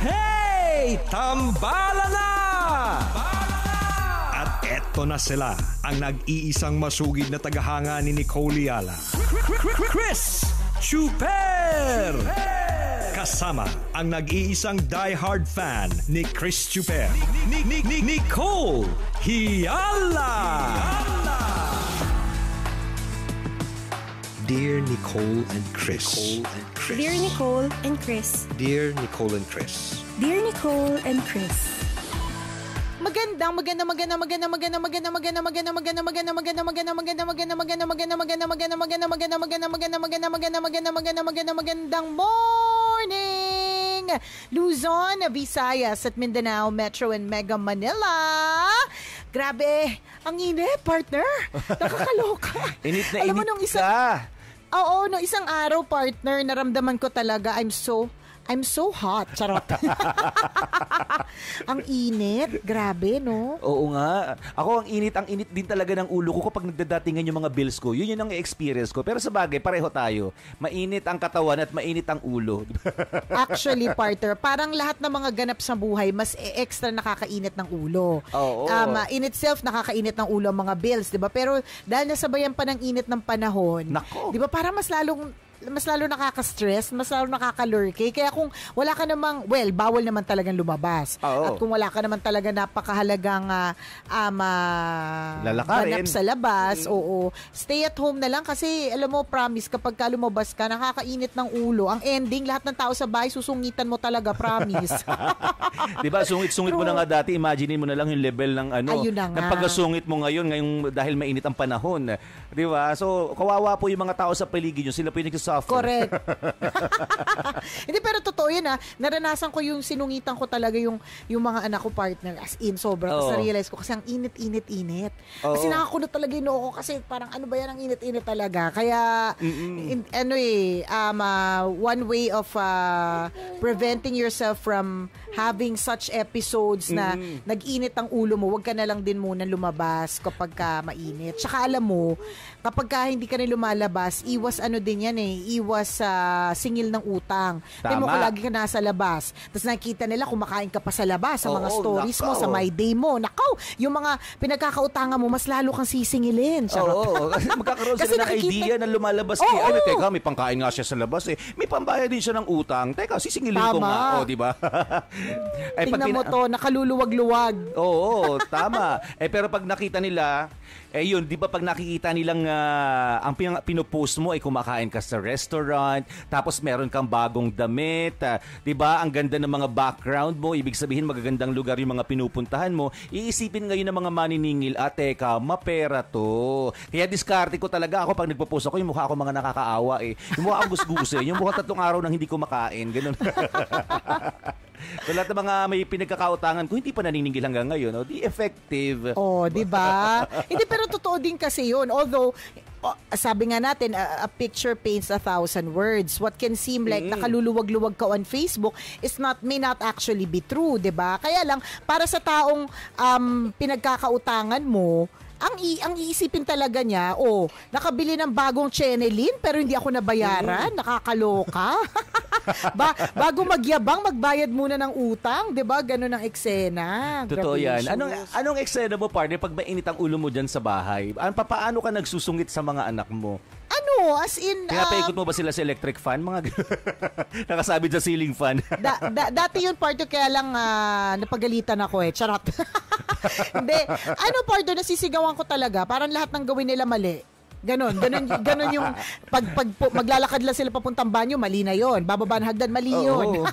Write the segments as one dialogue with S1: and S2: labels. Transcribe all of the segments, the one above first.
S1: Hey! Tambala na! At eto na sila, ang nag-iisang masugid na tagahanga ni Nicole Yala. Chris Chuper! Kasama ang nag-iisang die-hard fan ni Chris Chuper, Nicole Yala! Dear Nicole and Chris.
S2: Dear Nicole and Chris.
S1: Dear Nicole and Chris.
S2: Dear Nicole and Chris.
S3: Magandang morning, Luzon, Visayas at Mindanao, Metro and Mega Manila. Grabe, ang init, partner. Nakakaloka.
S4: Init na
S3: Alam mo,
S4: init
S3: nung isang,
S4: ka.
S3: Oo, nung isang araw, partner, naramdaman ko talaga, I'm so hot. Charot. Ang init. Grabe, no?
S4: Oo nga. Ako, ang init din talaga ng ulo ko kapag nagdadatingan yung mga bills ko. Yun ang experience ko. Pero sa bagay, pareho tayo. Mainit ang katawan at mainit ang ulo.
S3: Actually, partner, parang lahat ng mga ganap sa buhay, mas extra nakakainit ng ulo.
S4: Oo.
S3: In itself, nakakainit ng ulo ang mga bills, di ba? Pero dahil nasabayan pa ng init ng panahon,
S4: Nako.
S3: di ba, parang mas lalo nakaka-stress, mas lalo nakaka-lurky. Kaya kung wala ka namang, bawal naman talagang lumabas.
S4: Oo.
S3: At kung wala ka naman talaga napakahalagang
S4: lalakarin
S3: ganap sa labas, stay at home na lang kasi, alam mo, promise, kapag ka lumabas ka, nakakainit ng ulo. Ang ending, lahat ng tao sa bahay, susungitan mo talaga, promise.
S4: Diba, sungit-sungit mo na nga dati, imagine mo na lang yung level ng
S3: Ayun na nga.
S4: ng pagkasungit mo ngayong dahil mainit ang panahon. Diba? So, kawawa po yung mga tao sa paligid nyo, sila po yung nagsasuffer.
S3: Correct. Hindi, pero totoo yun naranasan ko yung sinungitan ko talaga yung mga anak ko, partner, as in sobra. Tapos na-realize ko kasi ang init. Kasi nakakunot talaga yung noo ko kasi parang ano ba yan, ang init talaga. Kaya one way of preventing yourself from having such episodes na nag-init ang ulo mo, wag ka na lang din muna lumabas kapag ka mainit. Tsaka alam mo, kapag ka hindi ka na lumalabas, iwas iwas singil ng utang. Kaya mo kung lagi ka nasa labas, tapos nakikita nila kumakain ka pa sa labas, sa mga stories mo, sa my day mo. Nakaw, yung mga pinagkakautangan mo, mas lalo kang sisingilin.
S4: Oo, magkakaroon sila ng idea na lumalabas kayo. Teka, may pangkain nga siya sa labas May pambayad din siya ng utang. Teka, sisingilin ko nga. Di ba?
S3: Tingnan mo to, nakaluluwag-luwag.
S4: Oo, tama. Pero pag nakita nila, yun, di ba pag nakikita nilang ang pinopost mo ay kumakain ka sa restaurant, tapos meron kang bagong damit, di ba? Ang ganda ng mga background mo, ibig sabihin magagandang lugar yung mga pinupuntahan mo. Iisipin ngayon ng mga maniningil, teka, mapera to. Kaya diskarte ko talaga ako pag nagpo-post ako, yung mukha ko mga nakakaawa Yung mukha akong gusgusin, yung mukha 3 araw nang hindi ko makain, ganun. So, lahat ng mga may pinagkakautangan ko, hindi pa naniningil hanggang ngayon. Di effective.
S3: Di ba? Hindi, pero totoo din kasi yun. Although, sabi nga natin, a picture paints 1,000 words. What can seem like nakaluluwag-luwag ka on Facebook may not actually be true, 'di ba? Kaya lang, para sa taong pinagkakautangan mo, ang iisipin talaga niya, nakabili ng bagong Chenelin pero hindi ako nabayaran, nakakaloka. Bago magyabang, magbayad muna ng utang, 'di ba? Ganun ang eksena.
S4: Totoo yan. Anong eksena mo, partner, pag mainit ang ulo mo dyan sa bahay? Paano ka nagsusungit sa mga anak mo?
S3: As in...
S4: Pinapaikot mo ba sila sa electric fan? Nakasabit sa ceiling fan?
S3: Dati yun, partner, kaya lang napagalitan ako Charot. Hindi. Partner, nasisigawan ko talaga. Parang lahat ng gawin nila mali. Ganon yung pag maglalakad lang sila papuntang banyo, mali na yon. Bababa ng hagdan, mali yun.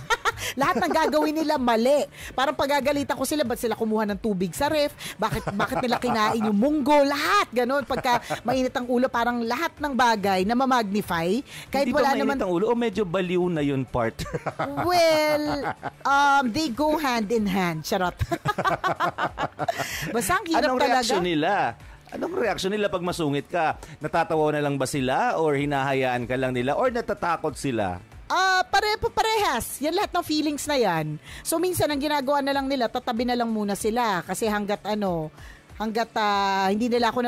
S3: Lahat ng gagawin nila mali. Parang pagagalitan ko sila, ba't sila kumuha ng tubig sa ref? Bakit nila kinain yung munggo? Lahat, ganon. Pagka mainit ang ulo, parang lahat ng bagay na ma-magnify. Kahit
S4: hindi wala
S3: naman
S4: ang ulo, medyo baliw na yun, part.
S3: They go hand in hand. Charot. Basta ang hirap
S4: Anong
S3: talaga.
S4: reaksyon nila? Anong reaksyon nila pag masungit ka? Natatawa na lang ba sila? Or hinahayaan ka lang nila? Or natatakot sila?
S3: Parehas. Yan lahat ng feelings na yan. So minsan ang ginagawa na lang nila, tatabi na lang muna sila kasi hanggat hindi nila ako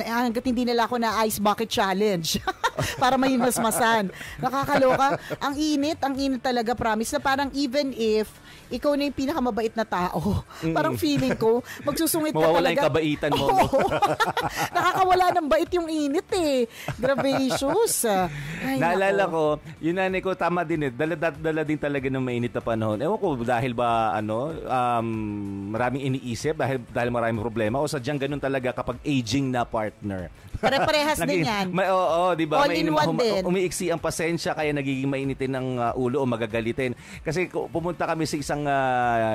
S3: hanggat hindi nila ako na ice bucket challenge para may masmasan. Nakakaloka. Ang init talaga, promise, na parang even if ikaw na yung pinakamabait na tao, parang feeling ko, magsusungit ka talaga.
S4: Mawawala yung kabaitan mo.
S3: Oo. Nakakawala ng bait yung init eh. Gracious.
S4: Naalala ko, yung nanay ko, tama din eh. Dala din talaga ng mainit na panahon. Ewan ko, dahil ba, maraming iniisip, dahil maraming problema, o sadyang ganun talaga kapag aging na partner.
S3: Pare-parehas din yan.
S4: Oo, di ba?
S3: All in one din.
S4: Umiiksi ang pasensya, kaya nagiging mainitin ng ulo o magagalitin. Kasi pumunta kami sa isang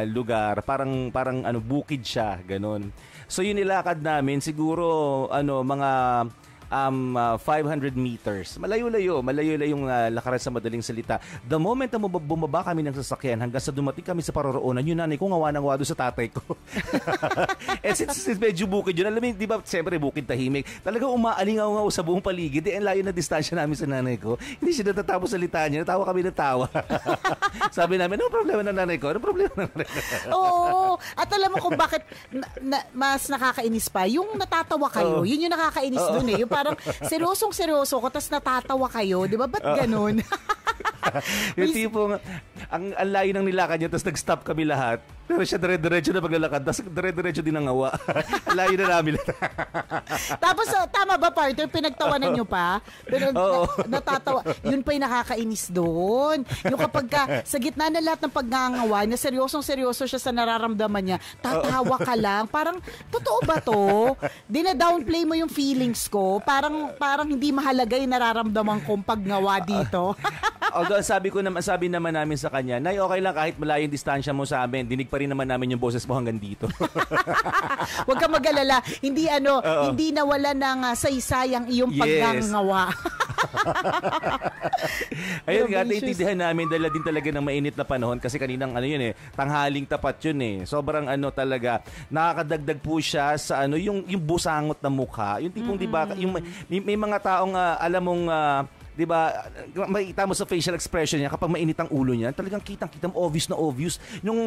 S4: lugar, parang bukid siya, ganun. So yun nilakad namin, siguro mga 500 meters. Malayo-layo yung lakaran sa madaling salita. The moment na bumaba kami ng sasakyan hanggang sa dumating kami sa paroroonan, yung nanay ko ngawa ng wado sa tatay ko. And since medyo bukid yun, alam mo, di ba, siyempre bukid tahimik, talagang umaalingaw sa buong paligid. Ang layo na distansya namin sa nanay ko. Hindi siya natatapos salita niya. Natawa kami ng tawa. Sabi namin, ano problema ng nanay ko? Ano problema ng nanay ko?
S3: Oo. At alam mo kung bakit mas nakakainis pa, yung natatawa kayo, yun yung nakakainis dun eh. Yung parang seryoso ko, tas natatawa kayo. Di ba? Ba't ganun?
S4: Yung tipong, ang layo ng nilakad niya, tapos nag-stop kami lahat. Pero siya dire-diretso na paglalakad, tapos dire-diretso din ang ngawa. Layo na namin.
S3: Tapos, tama ba, partner? Pinagtawanan nyo pa? Pero natatawa. Yun pa yung nakakainis doon. Yung kapag sa gitna na lahat ng pagngangawa, na seryosong-seryoso siya sa nararamdaman niya, tatawa ka lang. Parang, totoo ba to? Dina-downplay mo yung feelings ko. Parang hindi mahalaga yung nararamdaman kong paggawa dito.
S4: Although sabi naman namin sa kanya, Nay, okay lang kahit malayo yung distansya mo sa amin, dinig pa rin naman namin yung boses mo hanggang dito.
S3: Huwag ka mag-alala. Hindi nawala ng saysay ang iyong pagngangawa.
S4: Ayun nga, naiintindihan namin dala din talaga ng mainit na panahon kasi kaninang tanghaling tapat yun eh. Sobrang talaga, nakakadagdag po siya sa yung busangot na mukha. Yung tipong, di ba, may mga taong alam mong, di ba, makita mo sa facial expression niya kapag mainit ang ulo niya, talagang kitang-kita mo, obvious. Nung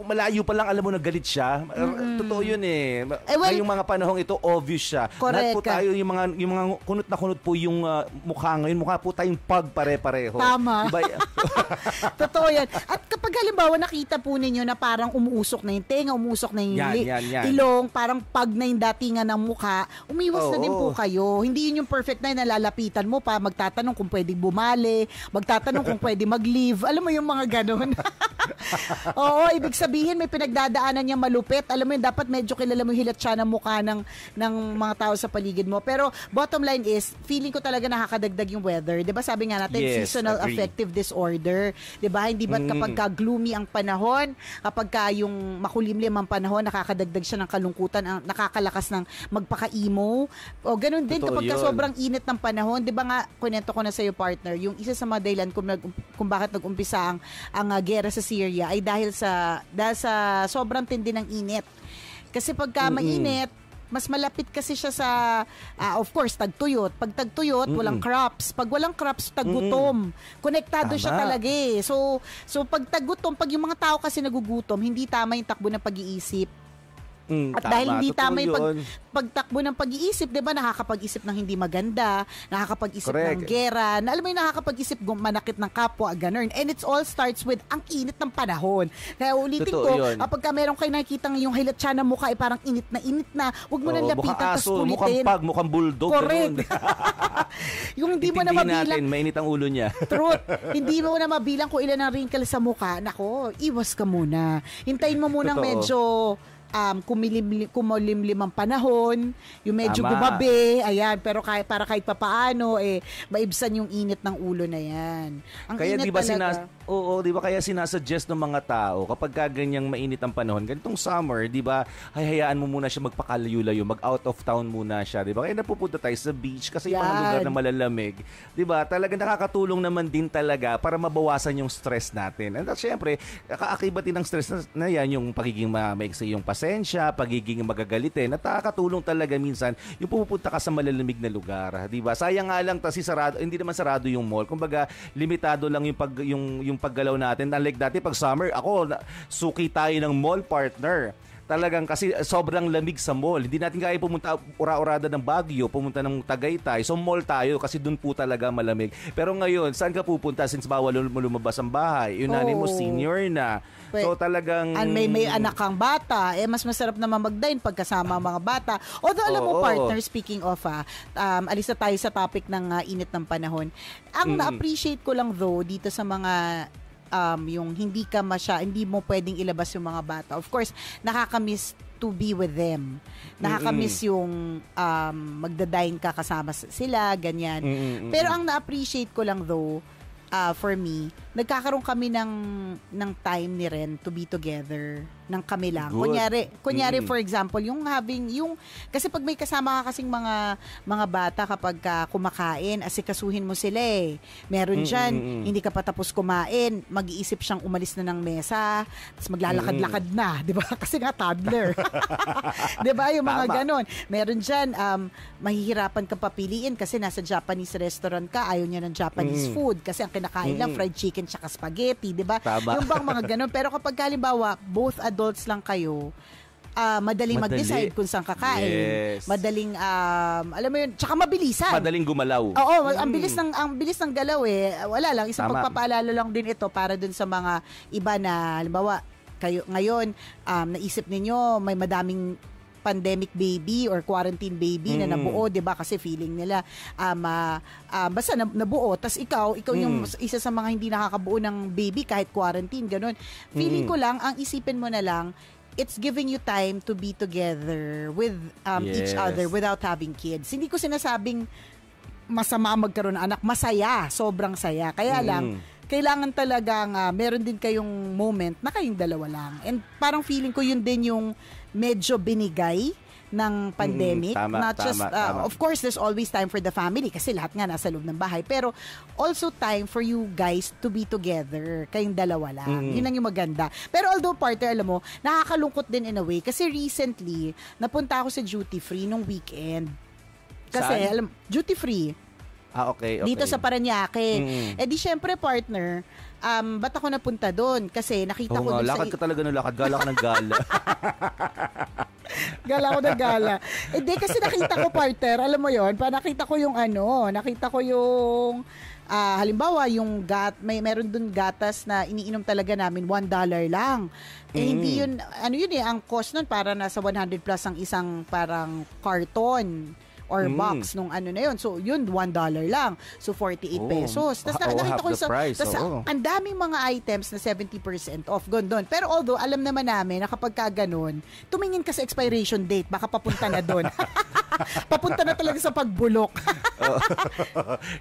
S4: malayo pa lang alam mo na galit siya. Totoo yun eh. Ngayong mga panahong ito, obvious siya. Lahat po tayo, yung mga kunot na kunot po yung mukha ngayon, mukha po tayong pare-pareho.
S3: Tama.
S4: Diba?
S3: Totoo yan. At kapag halimbawa nakita po ninyo na parang umuusok na yung tenga, umuusok na yung ilong, parang pag na yung datingan ng mukha, umiwas na din po kayo. Hindi yun yung perfect na nalalapitan mo pa, magtatanong kung pwedeng bumali, magtatanong kung pwedeng mag-leave. Alam mo yung mga ganun. Oo, ibig sabihin may pinagdadaanan niya malupit. Alam mo yun, dapat medyo kilala mo hilat siya ng mukha ng mga tao sa paligid mo. Pero bottom line is, feeling ko talaga nakakadagdag yung weather. 'Di ba sabi nga natin, seasonal affective disorder. 'Di ba? Hindi ba kapag gloomy ang panahon, kapag yung makulimlim ang panahon, nakakadagdag siya ng kalungkutan, nakakalakas ng magpaka-emo. O ganun din kapag sobrang init ng panahon. 'Di ba nga, kunento ko na sa iyo, partner, yung isa sa mga dahilan kung bakit nag-umpisa ang gera sa Syria ay dahil sa sobrang tindi ng init. Kasi pagka mainit, mas malapit kasi siya sa, of course, tagtuyot. Pag tagtuyot, walang crops. Pag walang crops, taggutom. Konektado siya talaga eh. So pag taggutom, pag yung mga tao kasi nagugutom, hindi tama yung takbo ng pag-iisip. At dahil hindi tama yung pagtakbo ng pag-iisip, 'di ba, nakakapag-isip ng hindi maganda, nakakapag-isip ng gera, alam mo yung nakakapag-isip manakit ng kapwa, ganun. And it all starts with ang init ng panahon. Kaya ulitin ko, kapag meron kayo nakikitang yung hilat siya ng mukha ay parang init na, huwag mo nang lapitan, tas ulitin.
S4: Mukhang pag, mukhang bulldog.
S3: Correct. Yung hindi mo na mabilang.
S4: Natin, mainit ang ulo niya.
S3: Truth. Hindi mo na mabilang kung ilan ang wrinkle sa mukha. Nako, iwas ka muna. Hintayin mo munang medyo kumulimlim ang panahon, yung medyo gumabi, ayan, pero para kahit papaano, maibsan yung init ng ulo na yan. Ang
S4: kaya
S3: init
S4: di ba
S3: talaga.
S4: di ba kaya sinasuggest ng mga tao kapag ganyang mainit ang panahon, ganitong summer, di ba, hayaan mo muna siya magpakalayo-layo, mag-out of town muna siya, di ba? Kaya napupunta tayo sa beach kasi yung mga lugar na malalamig, di ba? Talagang nakakatulong naman din talaga para mabawasan yung stress natin. And syempre, kaakibatin ng stress na yan, yung pagiging maiksi yung pasensya, pagiging magagalitin, at nakakatulong talaga minsan yung pupunta ka sa malalamig na lugar, di ba? Sayang nga lang kasi sarado, hindi naman sarado yung mall. Kumbaga, limitado lang yung paggalaw natin. Unlike dati pag summer, suki tayo ng mall, partner. Talagang kasi sobrang lamig sa mall. Hindi natin kaya pumunta ura-urada ng Baguio, pumunta ng Tagaytay. So mall tayo kasi doon po talaga malamig. Pero ngayon, saan ka pupunta since bawal mo lumabas ang bahay? Yun mo senior na. So talagang
S3: may anak kang bata, mas masarap naman mag-dine pagkasama ang mga bata. Although alam mo partner, speaking of alis na tayo sa topic ng init ng panahon. Ang na-appreciate ko lang though dito sa mga yung hindi mo pwedeng ilabas yung mga bata. Of course, nakakamiss to be with them. Nakakamiss yung magdadine ka kasama sila, ganyan. Pero ang na-appreciate ko lang though, for me, nagkakaroon kami ng time ni Ren to be together ng kami lang. Kunyari for example, kasi pag may kasama ka kasing mga bata kapag kumakain, asikasuhin mo sila eh. Meron dyan, hindi ka pa tapos kumain, mag-iisip siyang umalis na ng mesa, tapos maglalakad-lakad na, di ba? Kasi nga toddler. Di ba? Yung mga ganon. Meron dyan, mahihirapan ka papiliin kasi nasa Japanese restaurant ka, ayaw niya ng Japanese food kasi ang kinakain lang fried chicken tsaka spaghetti, di ba? Yung bang mga ganon. Pero kapag halimbawa, both adults lang kayo, madaling mag-decide kung saan kakain.
S4: Yes.
S3: Madaling, alam mo yun, tsaka mabilisan.
S4: Madaling gumalaw.
S3: Oo, ang bilis ng galaw eh. Wala lang, isang pagpapaalala lang din ito para dun sa mga iba na, halimbawa, kayo ngayon, naisip ninyo, may madaming pandemic baby or quarantine baby na nabuo, 'di ba? Kasi feeling nila basta nabuo, tas ikaw yung isa sa mga hindi nakakabuo ng baby kahit quarantine, ganun. Feeling ko lang ang isipin mo na lang, it's giving you time to be together with each other without having kids. Hindi ko sinasabing masama magkaroon ng anak, masaya, sobrang saya. Kaya lang kailangan talagang meron din kayong moment na kayong dalawa lang. And parang feeling ko yun din yung medyo binigay ng pandemic.
S4: Tama.
S3: Of course, there's always time for the family kasi lahat nga nasa loob ng bahay. Pero also time for you guys to be together. Kayong dalawa lang. Yun lang yung maganda. Pero although partner, alam mo, nakakalungkot din in a way kasi recently, napunta ako sa duty free nung weekend. Kasi, duty free.
S4: Okay.
S3: Dito sa Paranaque. Eh di syempre partner, ba't ako napunta doon? Kasi nakita ko doon
S4: lakad ka talaga ng lakad, gala ka ng gala.
S3: Gala ko ng gala. Eh di kasi nakita ko partner, alam mo yon, nakita ko yung halimbawa yung meron doon gatas na iniinom talaga namin $1 lang. Eh hindi yun, ang cost nun para nasa 100 plus ang isang parang carton or box nung na yun. So, yun, $1 lang. So, 48 pesos. Tapos nakita ko ang daming mga items na 70% off doon. Pero although, alam naman namin na kapag ganun, tumingin ka sa expiration date, baka papunta na doon. Papunta na talaga sa pagbulok.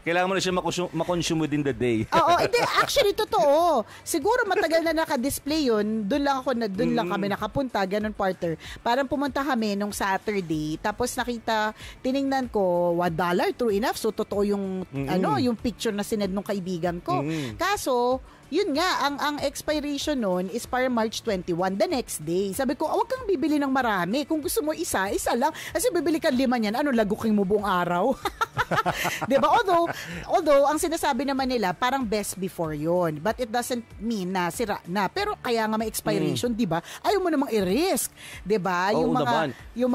S4: Kailangan mo na siya makonsume within the day.
S3: Oo, actually, totoo. Siguro matagal na naka-display yun. Doon lang kami nakapunta, ganun partner. Parang pumunta kami nung Saturday, tapos tiningnan ko, $1, true enough. So, totoo yung, yung picture na sined nung kaibigan ko. Kaso, yun nga, ang expiration nun is para March 21, the next day. Sabi ko, huwag kang bibili ng marami. Kung gusto mo isa lang. Kasi bibili ka 5 niyan, laguking mo buong araw? Diba? Although, ang sinasabi naman nila, parang best before yun. But it doesn't mean na sira na. Pero kaya nga may expiration, diba? Ayaw mo namang i-risk. Diba? Yung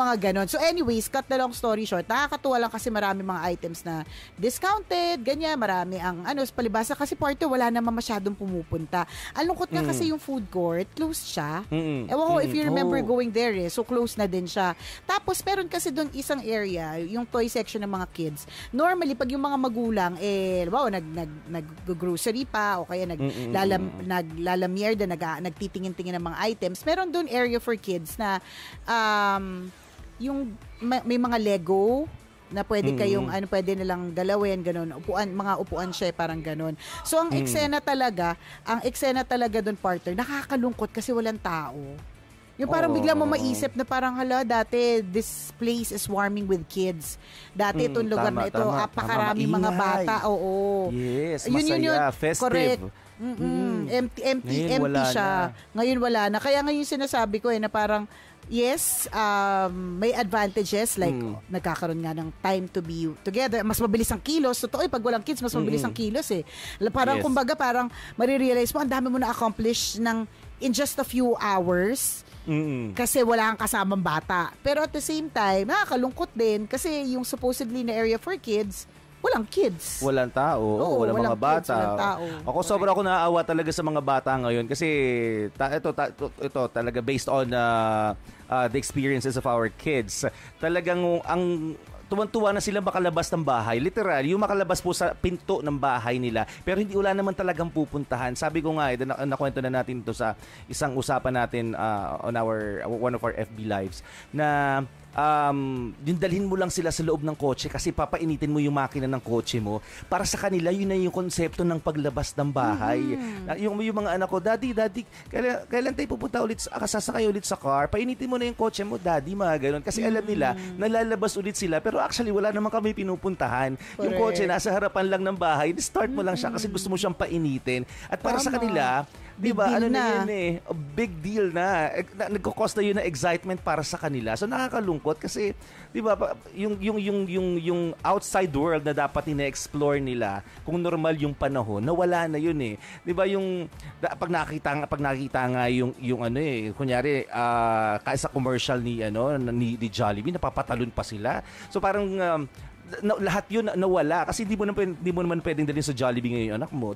S3: mga ganon. So anyways, cut the long story short, nakakatuwa lang kasi marami mga items na discounted, ganyan, marami ang palibasa kasi party wala naman masyadong pumupunta. Ang lungkot nga kasi yung food court, closed siya. Ewan ko if you remember going there so close na din siya. Tapos meron kasi doon isang area, yung toy section ng mga kids. Normally, pag yung mga magulang, nag-grocery pa o kaya naglalamierda, nagtitingin-tingin ng mga items, meron doon area for kids na yung may mga Lego na pwede kayong pwede nilang galawin, ganun, mga upuan siya, parang ganun. So ang eksena talaga doon partner, nakakalungkot kasi walang tao. Yung parang bigla mo maisip na parang dati this place is swarming with kids. Dati itong lugar na ito, apakaraming mga bata. Oo.
S4: Yes, masaya, festive.
S3: Correct. Empty siya. Ngayon wala na. Kaya ngayon sinasabi ko na parang yes, may advantages like nagkakaroon nga ng time to be together. Mas mabilis ang kilos. Totoo pag walang kids, mas mabilis ang kilos eh. Parang kumbaga parang marirealize mo, ang dami mo na-accomplish ng in just a few hours kasi wala kang kasamang bata. Pero at the same time, nakakalungkot din kasi yung supposedly na area for kids, walang kids.
S4: Walang tao.
S3: Oo,
S4: Walang mga
S3: kids,
S4: bata.
S3: walang tao.
S4: Ako sobra ako naaawa talaga sa mga bata ngayon kasi ito talaga based on the experiences of our kids. Talagang ang tuwan-tuwa na sila makalabas ng bahay. Literal, yung makalabas po sa pinto ng bahay nila. Pero hindi wala naman talagang pupuntahan. Sabi ko nga, nakwento na natin ito sa isang usapan natin on one of our FB lives na yung dalhin mo lang sila sa loob ng kotse kasi papainitin mo yung makina ng kotse mo. Para sa kanila, yun na yung konsepto ng paglabas ng bahay. Yung mga anak ko, Daddy, kailan tayo pupunta ulit, sasakay ulit sa car? Painitin mo na yung kotse mo, Daddy, mga ganun. Kasi alam nila, nalalabas ulit sila, pero actually, wala naman kami pinupuntahan. Yung kotse, nasa harapan lang ng bahay, start mo lang siya kasi gusto mo siyang painitin. At para sa kanila, di ba, ano na yun eh, a big deal na. Nagkukos na yun na excitement para sa kanila. So nakakalungkot kasi, di ba, yung outside world na dapat ina-explore nila, kung normal yung panahon, nawala na yun eh. Di ba, yung pag nakita nga yung ano eh, kunyari, sa commercial ni Jollibee, napapatalon pa sila. So parang lahat yun nawala kasi hindi mo naman pwedeng dalhin sa Jollibee ngayon yung anak mo.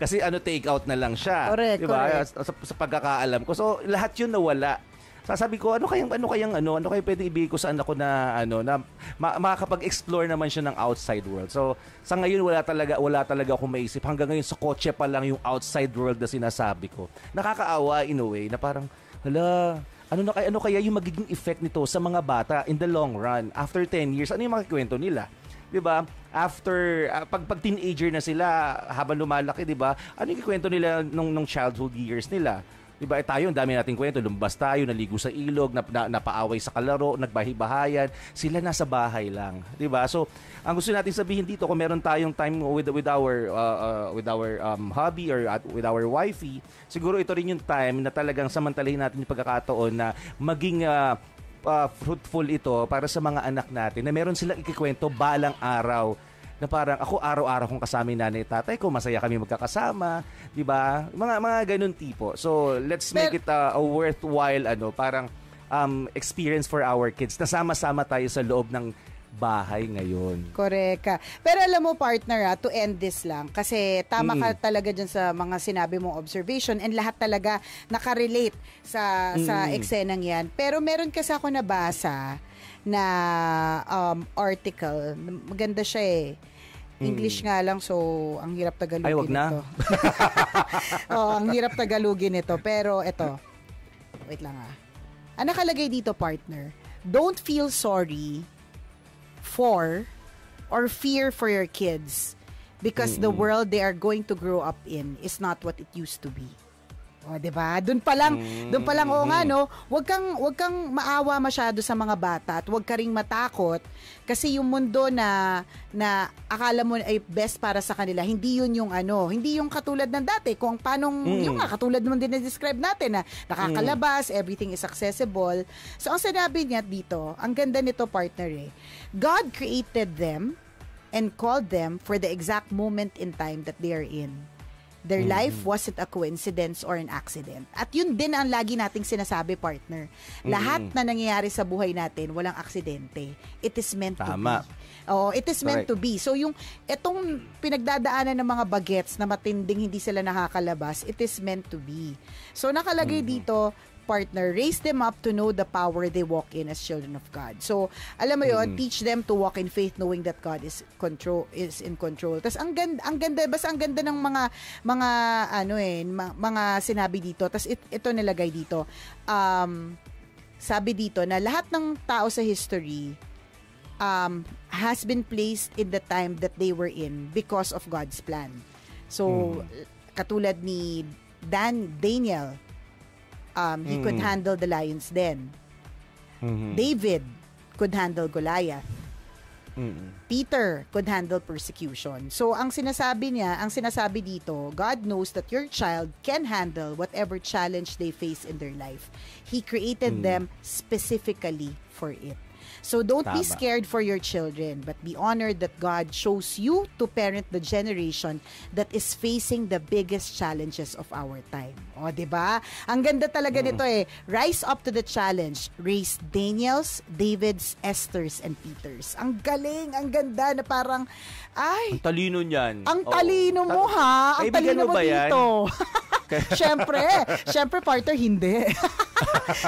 S4: Kasi take out na lang siya.
S3: Correct,
S4: diba?
S3: correct.
S4: Sa pagkakaalam ko. So lahat yun nawala. Sasabi ko, ano kayang pwedeng ibigay ko sa anak ko na makakapag-explore naman siya ng outside world. So sa ngayon wala talaga akong maisip. Hanggang ngayon sa kotse pa lang yung outside world na sinasabi ko. Nakakaawa in a way na parang ano kaya yung magiging effect nito sa mga bata in the long run? After 10 years, ano yung makikwento nila? 'Di ba? After pag teenager na sila, habang lumalaki, 'di ba? Ano yung kikwento nila nung childhood years nila? 'Di ba? Tayo, ang dami nating kwento, lumbas tayo, naligo sa ilog, napaaway sa kalaro, nagbahi-bahayan. Sila nasa bahay lang, 'di ba? So, ang gusto natin sabihin dito, kung meron tayong time with our hobby or with our wifey, siguro ito rin yung time na talagang samantalahin natin yung pagkakataon na maging fruitful ito para sa mga anak natin na meron silang ikikwento balang araw na parang ako araw-araw kong kasama yung nanay tatay ko, masaya kami magkakasama, di ba? Mga ganun tipo. So, let's make it a worthwhile parang experience for our kids. Nasama-sama tayo sa loob ng bahay ngayon.
S3: Correct. Pero alam mo, partner, to end this lang, kasi tama ka talaga dyan sa mga sinabi mong observation and lahat talaga nakarelate sa eksenang yan. Pero meron kasi ako nabasa na article. Maganda siya eh. English nga lang, so ang hirap tagalogin.
S4: Ay, wag na.
S3: Ito. Ang hirap tagalogin ito. Pero ito, wait lang Ang nakalagay dito, partner, don't feel sorry for or fear for your kids because the world they are going to grow up in is not what it used to be. O, diba? Doon pa lang, wag kang maawa masyado sa mga bata at wag ka ring matakot kasi yung mundo na akala mo ay best para sa kanila, hindi yun hindi yung katulad ng dati kung paanong yung katulad naman din na-describe natin na nakakalabas, everything is accessible. So, ang sinabi niya dito, ang ganda nito, partner God created them and called them for the exact moment in time that they are in. Their life wasn't a coincidence or an accident. At yun din ang lagi nating sinasabi, partner. Lahat na nangyayari sa buhay natin, walang aksidente. It is meant to be. Oh, it is meant to be. So etong pinagdadaanan ng mga bagets na matinding hindi sila nakakalabas, it is meant to be. So nakalagay dito, partner, raise them up to know the power they walk in as children of God. So, alam mo yun, teach them to walk in faith knowing that God is in control. Tapos ang ganda, basta ang ganda ng mga sinabi dito. Tapos ito nilagay dito. Sabi dito na lahat ng tao sa history has been placed in the time that they were in because of God's plan. So, katulad ni Daniel, he could handle the lions den. David could handle Goliath. Peter could handle persecution. So, ang sinasabi dito, God knows that your child can handle whatever challenge they face in their life. He created them specifically for it. So don't be
S4: Tama.
S3: scared for your children, but be honored that God chose you to parent the generation that is facing the biggest challenges of our time. O, diba? Ang ganda talaga nito eh. Rise up to the challenge. Raise Daniels, Davids, Esthers, and Peters. Ang galing, ang ganda na parang, ay,
S4: Ang talino niyan.
S3: ang talino mo ha. Ang
S4: Kaibigan
S3: talino
S4: mo
S3: mo
S4: ba yan?
S3: dito. Siyempre, partner, hindi.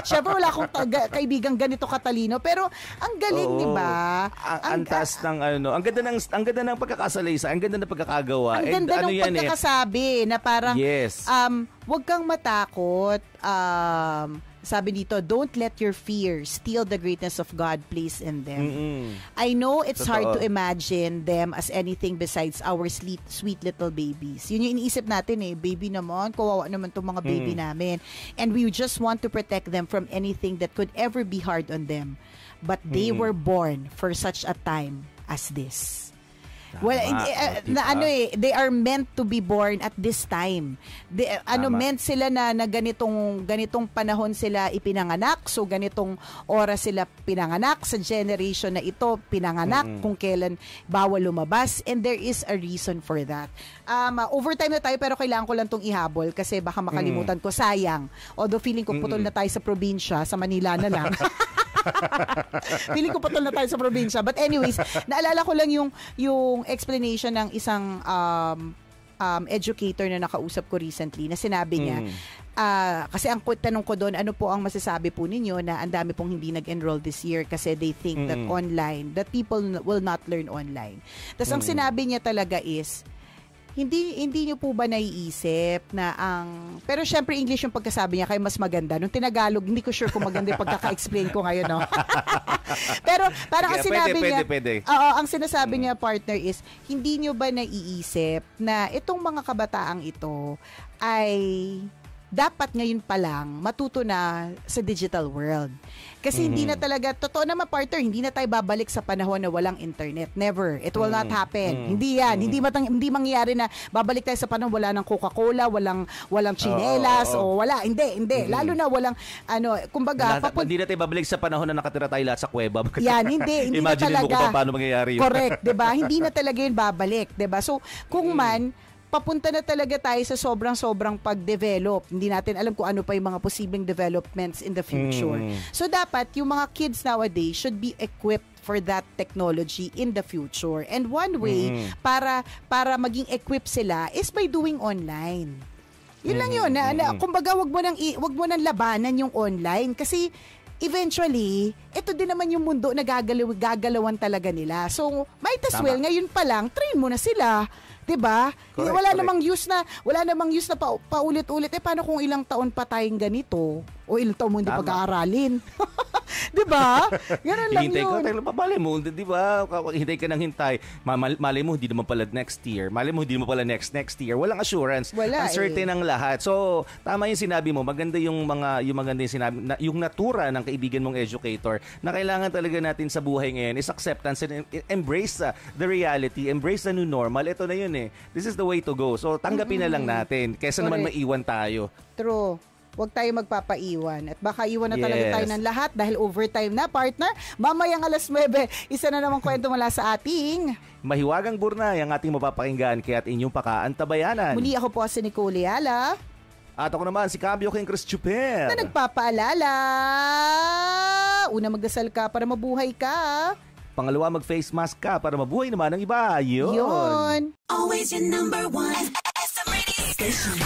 S3: Siyempre, wala akong kaibigang ganito katalino. Pero, ang galing,
S4: Oo.
S3: di ba?
S4: Ang taas ng ano, ang ganda ng pagkakasalaysa, ang ganda ng pagkakagawa.
S3: Ang ganda ng pagkakasabi na parang,
S4: Yes.
S3: wag kang matakot. Sabi dito, don't let your fear steal the greatness of God placed in them. I know it's hard to imagine them as anything besides our sweet little babies. Yun yung iniisip natin eh, baby naman, kawawa naman itong mga baby namin. And we just want to protect them from anything that could ever be hard on them. But they were born for such a time as this. Well, they are meant to be born at this time. Meant sila na ganitong panahon sila ipinanganak. So ganitong oras sila pinanganak sa generation na ito pinanganak kung kailan bawal lumabas, and there is a reason for that. Overtime na tayo pero kailangan ko lang tong ihabol kasi baka makalimutan ko, sayang. Although feeling ko putol na tayo sa probinsya, sa Manila na lang. Feeling ko patol na tayo sa probinsya. But anyways, naalala ko lang yung explanation ng isang educator na nakausap ko recently na sinabi niya, kasi ang tanong ko doon, ano po ang masasabi po ninyo na ang dami pong hindi nag-enroll this year kasi they think that people will not learn online. Tapos ang sinabi niya talaga is, hindi niyo po ba naiisip na pero syempre English yung pagkasabi niya kaya mas maganda. Nung Tinagalog, hindi ko sure kung maganda yung pagkaka-explain ko ngayon, no? Pero parang ang sinabi niya, ang sinasabi niya, partner, is hindi niyo ba naiisip na itong mga kabataang ito ay dapat ngayon pa lang matuto na sa digital world. Kasi hindi na talaga, totoo naman, partner, hindi na tayo babalik sa panahon na walang internet. Never. It will not happen. Hindi yan. Hindi mangyayari na babalik tayo sa panahon wala ng Coca-Cola, walang chinelas, o wala. Hindi. Lalo na walang, kumbaga,
S4: hindi na tayo babalik sa panahon na nakatira tayo lahat sa kuweba.
S3: Yan, hindi na talaga.
S4: Imagine mo kung paano mangyayari yun.
S3: Correct, 'di ba? Hindi na talaga yun babalik, 'di ba? So, kung man papunta na talaga tayo sa sobrang pag-develop. Hindi natin alam kung ano pa yung mga posibleng developments in the future. So dapat yung mga kids nowadays should be equipped for that technology in the future. And one way para maging equipped sila is by doing online. Yun lang yun. Kumbaga wag mo nang labanan yung online kasi eventually, ito din naman yung mundo na gagalawan talaga nila. So, might as well, ngayon pa lang, train mo na sila. 'Di ba? Wala namang use na paulit-ulit. Paano kung ilang taon pa tayong ganito? O ilang taon mo hindi pag-aaralin? 'Di ba? Ganun lang
S4: hintay
S3: yun.
S4: Malay mo, 'di ba? Hintay ka ng hintay. Malay mo hindi naman pala next year. Malay mo hindi mo pala next year. Walang assurance. Uncertain ang lahat. So, tama yung sinabi mo. Maganda yung maganda yung sinabi, yung natura ng kaibigan mong educator na kailangan talaga natin sa buhay ngayon is acceptance and embrace the reality, embrace the new normal. Ito na yun eh. This is the way to go. So, tanggapin na lang natin kaysa naman maiwan tayo.
S3: True. Huwag tayo magpapaiwan. At baka iwan na talaga tayo ng lahat dahil overtime na, partner. Mamayang 9:00, isa na namang kwento mula sa ating
S4: Mahiwagang Burnay ang ating mapapakinggan kaya't inyong pakaantabayanan.
S3: Muli ako po si Nicole Ayala.
S4: At ako naman si Cambio King Chris Chuper.
S3: Na nagpapaalala. Una, magdasal ka para mabuhay ka.
S4: Pangalawa, mag-face mask ka para mabuhay naman ang iba. Yun.
S3: Yun.
S5: Always your number one SM radio station.